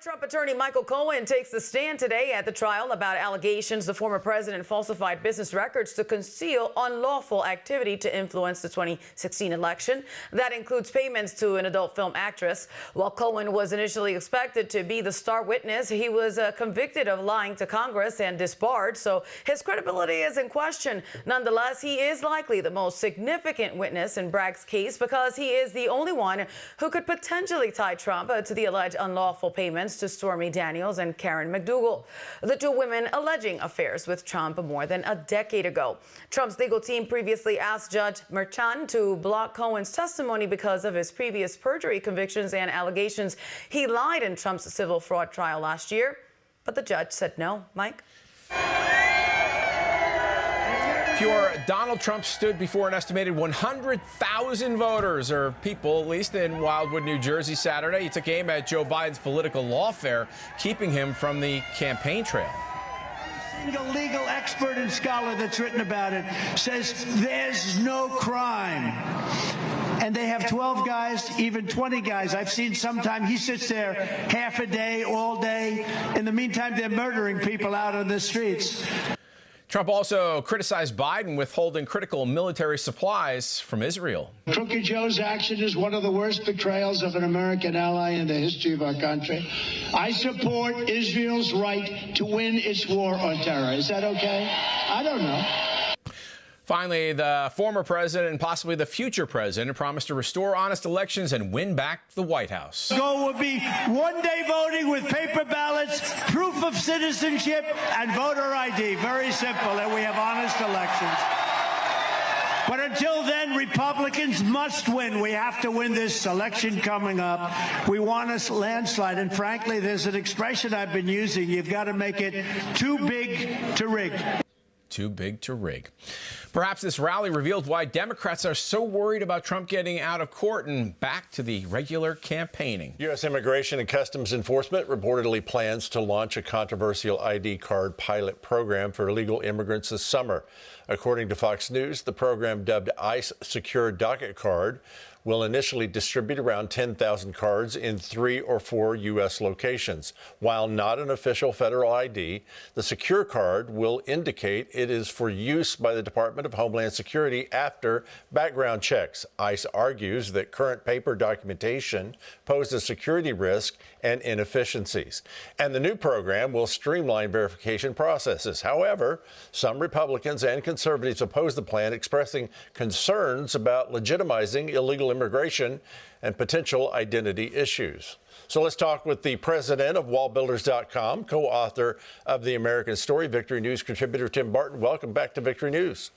Trump attorney Michael Cohen takes the stand today at the trial about allegations the former president falsified business records to conceal unlawful activity to influence the 2016 election. That includes payments to an adult film actress. While Cohen was initially expected to be the star witness, he was convicted of lying to Congress and disbarred, so his credibility is in question. Nonetheless, he is likely the most significant witness in Bragg's case because he is the only one who could potentially tie Trump to the alleged unlawful payments to Stormy Daniels and Karen McDougal, the two women alleging affairs with Trump more than a decade ago. Trump's legal team previously asked Judge Merchan to block Cohen's testimony because of his previous perjury convictions and allegations he lied in Trump's civil fraud trial last year, but the judge said no. Mike? Donald Trump stood before an estimated 100,000 voters, or people, at least in Wildwood, New Jersey, Saturday. He took aim at Joe Biden's political lawfare, keeping him from the campaign trail. Single legal expert and scholar that's written about it says there's no crime. And they have 12 guys, even 20 guys. I've seen sometime he sits there half a day, all day. In the meantime, they're murdering people out on the streets. Trump also criticized Biden withholding critical military supplies from Israel. Crooked Joe's action is one of the worst betrayals of an American ally in the history of our country. I support Israel's right to win its war on terror. Is that okay? I don't know. Finally, the former president and possibly the future president promised to restore honest elections and win back the White House. The goal will be one-day voting with paper ballots, proof of citizenship, and voter ID. Very simple, and we have honest elections. But until then, Republicans must win. We have to win this election coming up. We want a landslide. And frankly, there's an expression I've been using. You've got to make it too big to rig. Too big to rig. Perhaps this rally revealed why Democrats are so worried about Trump getting out of court and back to the regular campaigning. U.S. Immigration and Customs Enforcement reportedly plans to launch a controversial ID card pilot program for illegal immigrants this summer. According to Fox News, the program, dubbed ICE Secure Docket Card, will initially distribute around 10,000 cards in 3 or 4 U.S. locations. While not an official federal ID, the secure card will indicate it is for use by the Department of Homeland Security after background checks. ICE argues that current paper documentation poses security risk and inefficiencies. And the new program will streamline verification processes. However, some Republicans and conservatives oppose the plan, expressing concerns about legitimizing illegal immigration and potential identity issues. So let's talk with the president of wallbuilders.com, co-author of The American Story, Victory News contributor Tim Barton. Welcome back to Victory News.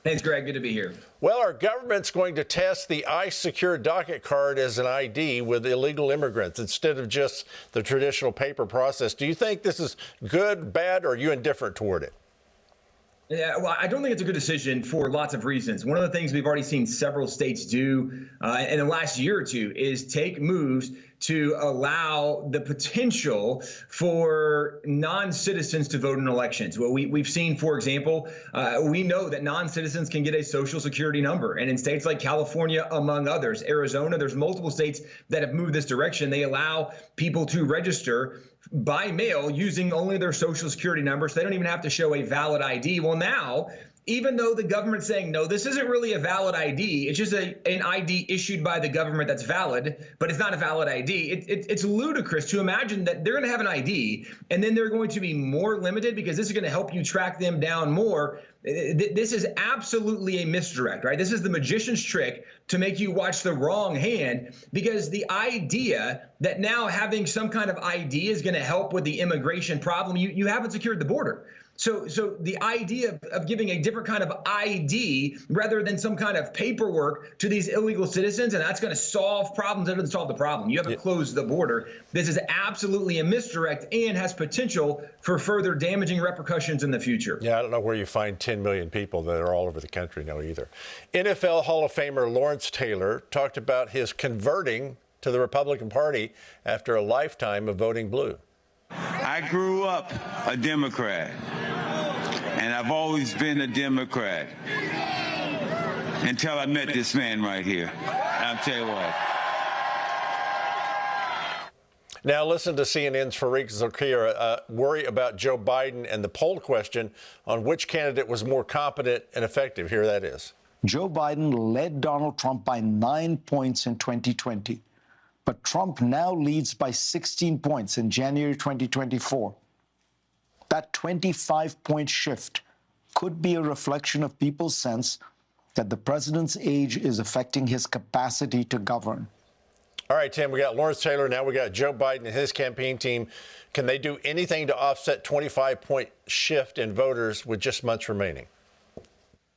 Thanks, Greg. Good to be here. Well, our government's going to test the ICE Secure Docket Card as an ID with illegal immigrants instead of just the traditional paper process. Do you think this is good, bad, or are you indifferent toward it? Yeah, well, I don't think it's a good decision for lots of reasons. One of the things we've already seen several states do in the last year or two is take moves to allow the potential for non-citizens to vote in elections. Well, we've seen, for example, we know that non-citizens can get a social security number. And in states like California, among others, Arizona, there's multiple states that have moved this direction. They allow people to register by mail using only their social security number, so they don't even have to show a valid ID. Well, now, even though the government's saying, no, this isn't really a valid ID, it's just an ID issued by the government that's valid, but it's not a valid ID. It's ludicrous to imagine that they're going to have an ID and then they're going to be more limited because this is going to help you track them down more. This is absolutely a misdirect, right? This is the magician's trick to make you watch the wrong hand, because the idea that now having some kind of ID is going to help with the immigration problem, you haven't secured the border. So the idea of giving a different kind of ID rather than some kind of paperwork to these illegal citizens, and that's going to solve problems, that doesn't solve the problem. You haven't closed the border. This is absolutely a misdirect and has potential for further damaging repercussions in the future. Yeah, I don't know where you find 10 million people that are all over the country now either. NFL Hall of Famer Lawrence Taylor talked about his converting to the Republican Party after a lifetime of voting blue. I grew up a Democrat, and I've always been a Democrat until I met this man right here. I'll tell you what. Now listen to CNN's Fareed Zakaria worry about Joe Biden and the poll question on which candidate was more competent and effective. Here that is. Joe Biden led Donald Trump by 9 points in 2020, but Trump now leads by 16 points in January 2024. That 25-point shift could be a reflection of people's sense that the president's age is affecting his capacity to govern. All right, Tim, we got Lawrence Taylor. Now we got Joe Biden and his campaign team. Can they do anything to offset 25-point shift in voters with just months remaining?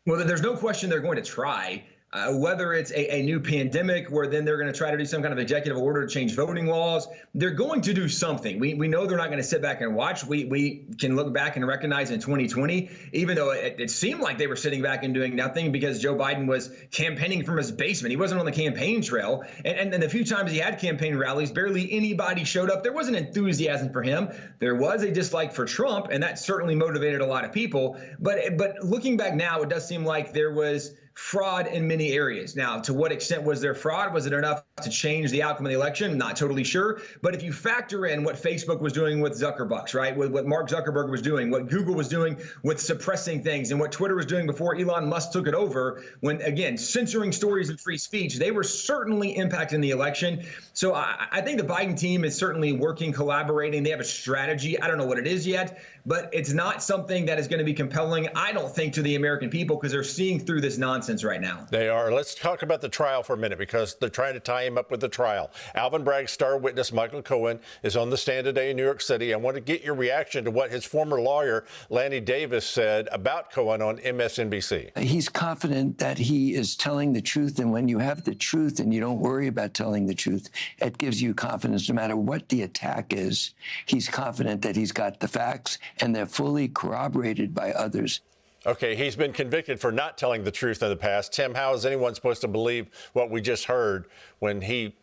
Well, there's no question they're going to try. Whether it's a new pandemic where then they're going to try to do some kind of executive order to change voting laws, they're going to do something. We know they're not going to sit back and watch. We can look back and recognize in 2020, even though it seemed like they were sitting back and doing nothing because Joe Biden was campaigning from his basement. He wasn't on the campaign trail. And the few times he had campaign rallies, barely anybody showed up. There wasn't enthusiasm for him. There was a dislike for Trump, and that certainly motivated a lot of people. But looking back now, it does seem like there was fraud in many areas. Now, to what extent was there fraud? Was it enough to change the outcome of the election? Not totally sure. But if you factor in what Facebook was doing with Zuckerbucks, right, with what Mark Zuckerberg was doing, what Google was doing with suppressing things, and what Twitter was doing before Elon Musk took it over, when, again, censoring stories and free speech, they were certainly impacting the election. So I think the Biden team is certainly working, collaborating. They have a strategy. I don't know what it is yet, but it's not something that is going to be compelling, I don't think, to the American people because they're seeing through this nonsense right now. They are. Let's talk about the trial for a minute because they're trying to tie him up with the trial. Alvin Bragg's star witness, Michael Cohen, is on the stand today in New York City. I want to get your reaction to what his former lawyer, Lanny Davis, said about Cohen on MSNBC. He's confident that he is telling the truth. And when you have the truth and you don't worry about telling the truth, it gives you confidence no matter what the attack is. He's confident that he's got the facts and they're fully corroborated by others. Okay, he's been convicted for not telling the truth in the past. Tim, how is anyone supposed to believe what we just heard when he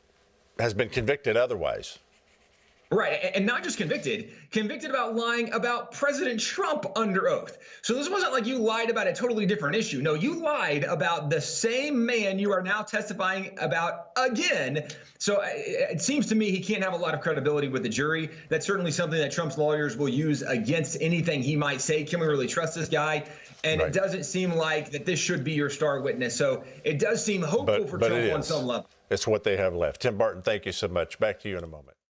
has been convicted otherwise? Right, and not just convicted about lying about President Trump under oath. So this wasn't like you lied about a totally different issue. No, you lied about the same man you are now testifying about again. So it seems to me he can't have a lot of credibility with the jury. That's certainly something that Trump's lawyers will use against anything he might say. Can we really trust this guy? And It doesn't seem like that this should be your star witness. So it does seem hopeful for Trump on some level. It's what they have left. Tim Barton, thank you so much. Back to you in a moment.